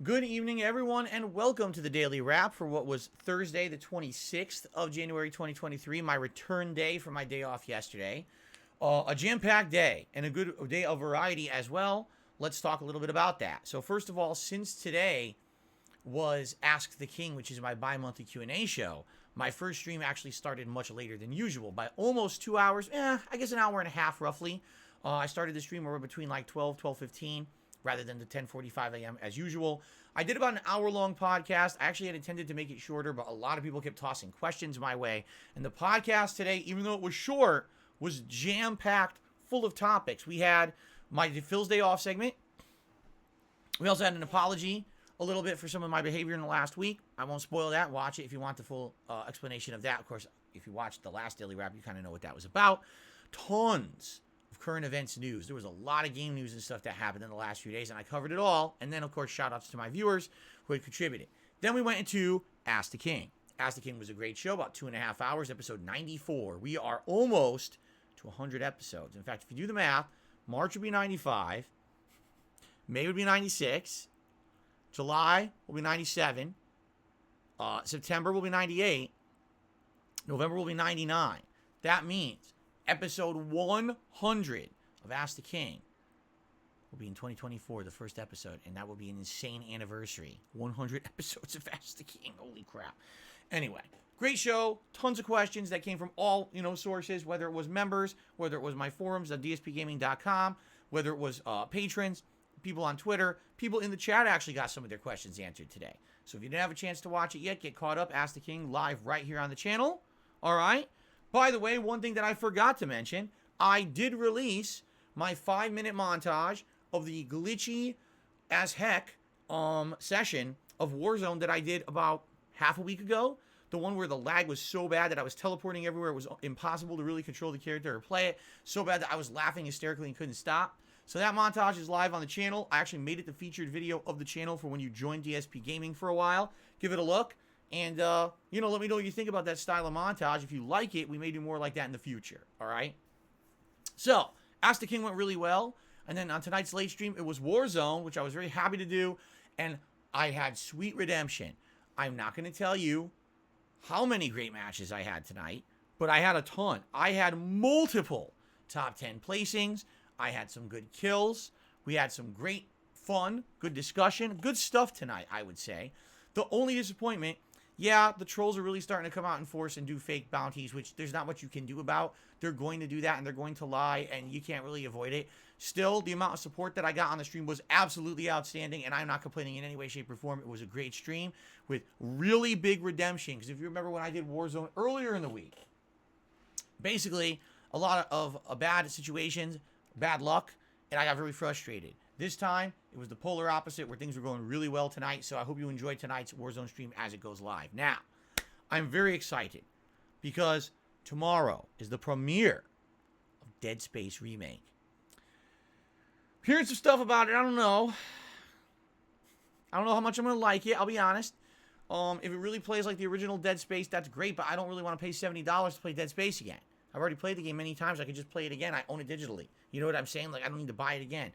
Good evening, everyone, and welcome to the Daily Wrap for what was Thursday, the 26th of January, 2023, my return day from my day off yesterday. A jam-packed day and a good day of variety as well. Let's talk a little bit about that. So first of all, since today was Ask the King, which is my bi-monthly Q&A show, my first stream actually started much later than usual by almost 2 hours. I guess an hour and a half roughly. I started the stream over between like 12:15. Rather than the 10:45 a.m. as usual. I did about an hour-long podcast. I actually had intended to make it shorter, but a lot of people kept tossing questions my way. And the podcast today, even though it was short, was jam-packed, full of topics. We had my Phil's Day Off segment. We also had an apology a little bit for some of my behavior in the last week. I won't spoil that. Watch it if you want the full explanation of that. Of course, if you watched the last Daily Wrap, you kind of know what that was about. Tons current events news. There was a lot of game news and stuff that happened in the last few days, and I covered it all. And then, of course, shout outs to my viewers who had contributed. Then we went into Ask the King. Ask the King was a great show, about 2.5 hours, episode 94. We are almost to 100 episodes. In fact, if you do the math, March would be 95, May would be 96, July will be 97, September will be 98, November will be 99. That means episode 100 of Ask the King will be in 2024, the first episode, and that will be an insane anniversary. 100 episodes of Ask the King. Holy crap. Anyway, great show. Tons of questions that came from all, sources, whether it was members, whether it was my forums on DSPGaming.com, whether it was patrons, people on Twitter, people in the chat actually got some of their questions answered today. So if you didn't have a chance to watch it yet, get caught up. Ask the King live right here on the channel. All right. By the way, one thing that I forgot to mention, I did release my 5-minute montage of the glitchy as heck session of Warzone that I did about half a week ago. The one where the lag was so bad that I was teleporting everywhere. It was impossible to really control the character or play it. So bad that I was laughing hysterically and couldn't stop. So that montage is live on the channel. I actually made it the featured video of the channel for when you join DSPGaming for a while. Give it a look. And, let me know what you think about that style of montage. If you like it, we may do more like that in the future, all right? So, Ask the King went really well. And then on tonight's late stream, it was Warzone, which I was very happy to do. And I had sweet redemption. I'm not going to tell you how many great matches I had tonight, but I had a ton. I had multiple top 10 placings. I had some good kills. We had some great fun, good discussion, good stuff tonight, I would say. The only disappointment, yeah, the trolls are really starting to come out in force and do fake bounties, which there's not much you can do about. They're going to do that, and they're going to lie, and you can't really avoid it. Still, the amount of support that I got on the stream was absolutely outstanding, and I'm not complaining in any way, shape, or form. It was a great stream with really big redemption, because if you remember when I did Warzone earlier in the week, basically, a lot of bad situations, bad luck, and I got very frustrated. This time, it was the polar opposite where things were going really well tonight, so I hope you enjoyed tonight's Warzone stream as it goes live. Now, I'm very excited because tomorrow is the premiere of Dead Space Remake. Hearing some stuff about it, I don't know how much I'm going to like it, I'll be honest. If it really plays like the original Dead Space, that's great, but I don't really want to pay $70 to play Dead Space again. I've already played the game many times. I could just play it again. I own it digitally. You know what I'm saying? Like, I don't need to buy it again.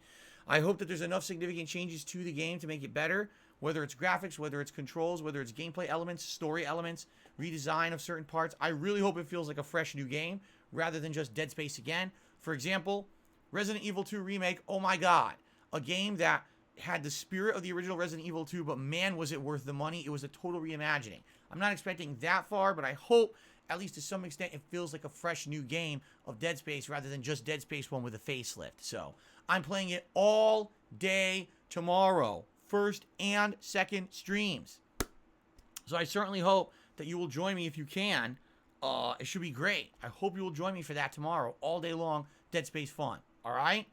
I hope that there's enough significant changes to the game to make it better, whether it's graphics, whether it's controls, whether it's gameplay elements, story elements, redesign of certain parts. I really hope it feels like a fresh new game rather than just Dead Space again. For example, Resident Evil 2 Remake, oh my god. A game that had the spirit of the original Resident Evil 2, but man, was it worth the money. It was a total reimagining. I'm not expecting that far, but I hope, at least to some extent, it feels like a fresh new game of Dead Space rather than just Dead Space 1 with a facelift. So, I'm playing it all day tomorrow. First and second streams. So I certainly hope that you will join me if you can. It should be great. I hope you will join me for that tomorrow. All day long, Dead Space fun. All right?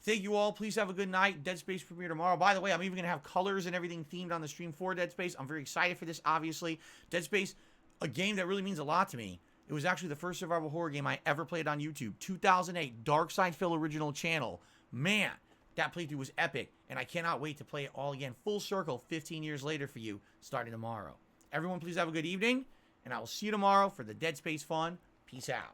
Thank you all. Please have a good night. Dead Space premiere tomorrow. By the way, I'm even going to have colors and everything themed on the stream for Dead Space. I'm very excited for this, obviously. Dead Space, a game that really means a lot to me. It was actually the first survival horror game I ever played on YouTube. 2008, Dark Side Phil original channel. Man, that playthrough was epic, and I cannot wait to play it all again, full circle, 15 years later for you, starting tomorrow. Everyone, please have a good evening, and I will see you tomorrow for the Dead Space fun. Peace out.